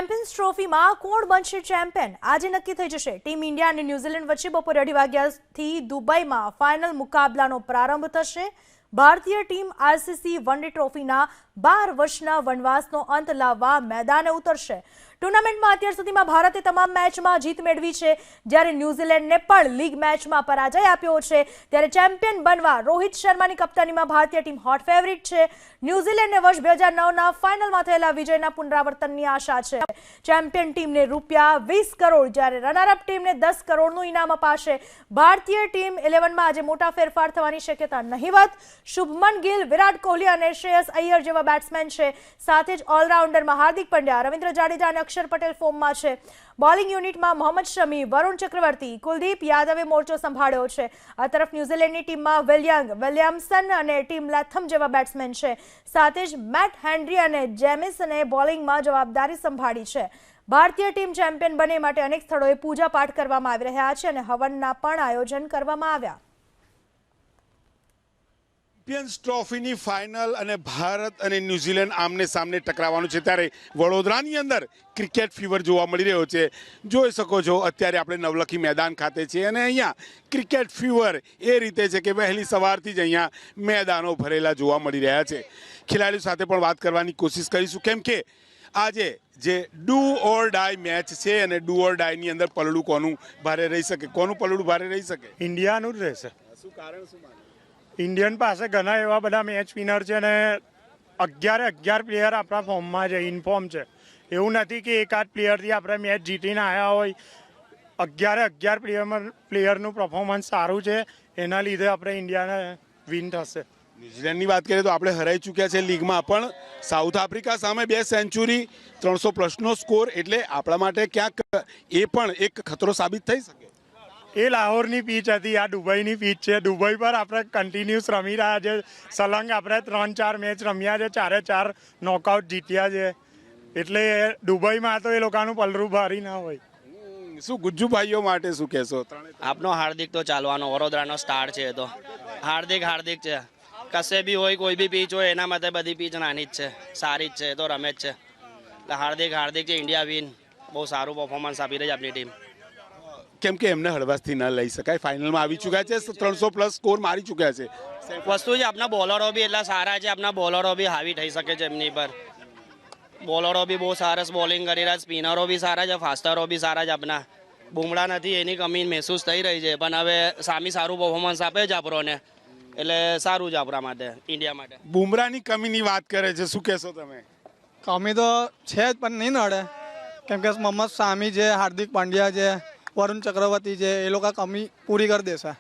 Champions ટ્રોફીમાં કોણ બનશે champion આજે નક્કી થઈ જશે। ટીમ ઇન્ડિયા અને ન્યૂઝીલેન્ડ વચ્ચે બપોરે 2:30 વાગ્યાથી દુબઈમાં ફાઇનલ મુકાબલાનો પ્રારંભ થશે। ભારતીય ટીમ આઈસીસી વન ડે ટ્રોફીના 12 વર્ષના વનવાસનો અંત લાવવા મેદાને ઉતરશે। ટુર્નામેન્ટમાં અત્યાર સુધીમાં ભારતે તમામ મેચમાં જીત મેળવી છે, જ્યારે ન્યૂઝીલેન્ડને પણ લીગ મેચમાં પરાજય આપ્યો છે। ત્યારે ચેમ્પિયન બનવા રોહિત શર્માની કપ્તાનીમાં ભારતીય ટીમ હોટ ફેવરિટ છે। ન્યૂઝીલેન્ડને વર્ષ 2009ના ફાઇનલમાં થયેલા વિજયના પુનરાવર્તનની આશા છે। ચેમ્પિયન ટીમને ₹20 કરોડ, જ્યારે રનરઅપ ટીમને 10 કરોડનું ઇનામ અપાશે। ભારતીય ટીમ 11માં આજે મોટા ફેરફાર થવાની શક્યતા નહીવત। શુભમન ગિલ, વિરાટ કોહલી અને શ્રેયસ અય્યર જેવા બેટ્સમેન છે। સાથે જ ઓલરાઉન્ડરમાં હાર્દિક પંડ્યા, રવિન્દ્ર જાડેજા અને અક્ષર પટેલ ફોર્મમાં છે। બોલિંગ યુનિટમાં મોહમ્મદ શમી, વરુણ ચક્રવર્તી, કુલદીપ યાદવે મોરચો સંભાળ્યો છે। આ તરફ ન્યૂઝીલેન્ડની ટીમમાં વિલિયમસન અને ટીમ લેથમ જેવા બેટ્સમેન છે। સાથે જ મેટ હેનરી અને જેમિસને બોલિંગમાં જવાબદારી સંભાળી છે। ભારતીય ટીમ ચેમ્પિયન બને માટે અનેક સ્થળોએ પૂજાપાઠ કરવામાં આવી રહ્યા છે અને હવનના પણ આયોજન કરવામાં આવ્યા। ચેમ્પિયન્સ ટ્રોફીની ફાઇનલ અને ભારત અને ન્યૂઝીલેન્ડ આમને સામને ટકરાવવાનું છે, ત્યારે વડોદરાની અંદર ક્રિકેટ ફીવર જોવા મળી રહ્યો છે। જોઈ શકો છો અત્યારે આપણે નવલખી મેદાન ખાતે છીએ અને અહીંયા ક્રિકેટ ફીવર એ રીતે છે કે વહેલી સવારથી જ અહીંયા મેદાનો ભરેલા જોવા મળી રહ્યા છે। ખેલાડીઓ સાથે પણ વાત કરવાની કોશિશ કરીશું, કેમ કે આજે જે ડુ ઓર ડાય મેચ છે અને ડુ ઓર ડાયની અંદર પલડું કોનું ભારે રહી શકે, કોનું પલડું ભારે રહી શકે? ઇન્ડિયાનું જ રહેશે। શું કારણ શું? ઇન્ડિયન પાસે ઘણા એવા બધા મેચ વિનર છે અને 11 પ્લેયર આપણા ફોર્મમાં છે, ઇનફોર્મ છે। એવું નથી કે એકાદ પ્લેયરથી આપણે મેચ જીતીને આવ્યા હોય। 11 પ્લેયરનું પરફોર્મન્સ સારું છે, એના લીધે આપણે ઇન્ડિયાને વિન થશે। ન્યૂઝીલેન્ડની વાત કરીએ તો આપણે હરાઈ ચૂક્યા છે લીગમાં, પણ સાઉથ આફ્રિકા સામે 2 સેન્ચુરી, 300+ સ્કોર, એટલે આપણા માટે ક્યાંક એ પણ એક ખતરો સાબિત થઈ શકે। એ લાહોરની પીચ હતી, આ દુબઈની પીચ છે। દુબઈ પર આપણે કન્ટિન્યુઅસ રમી રહ્યા છે, સલંગ આપણે 3-4 મેચ રમ્યા છે, 4 નોકઆઉટ જીત્યા છે। એટલે દુબઈમાં તો એ લોકોનું પલરું ભારી ના હોય। શું ગુજ્જુભાઈઓ માટે શું કહેશો? આપનો હાર્દિક તો ચાલવાનો, વડોદરાનો સ્ટાર છે। તો હાર્દિક છે, કશે બી હોય, કોઈ બી પીચ હોય, એના માટે બધી પીચ નાની જ છે, સારી જ છે, તો રમે જ છે। એટલે હાર્દિક છે, ઇન્ડિયા વિન, બહુ સારું પરફોર્મન્સ આપી રહી છે આપણી ટીમ। કેમ કે એમને હળવાશથી ન લઈ શકાય, ફાઇનલમાં આવી ચૂક્યા છે, 300+ સ્કોર મારી ચૂક્યા છે। વસ્તુ છે, આપણા બોલરો બી એટલા સારા છે, આપણા બોલરો બી હાવી થઈ શકે છે એમની પર। બોલરો બી બહુ સરસ બોલિંગ કરી રહ્યા, સ્પિનરો બી સારા છે, ફાસ્ટરો બી સારા છે। આપણા બુમડા નથી, એની કમી મહેસૂસ થઈ રહી છે, પણ હવે સામી સારું પરફોર્મન્સ આપે છે આપણને, એટલે સારું છે આપણા માટે, ઇન્ડિયા માટે। બુમરાહની કમીની વાત કરે છે, શું કહેશો તમે? કમી તો છે જ, પણ નહીં નડે, કેમ કે મોહમ્મદ શામી છે, હાર્દિક પંડ્યા છે, વરુણ ચક્રવર્તી છે, એ લોકો કમી પૂરી કરી દેશે।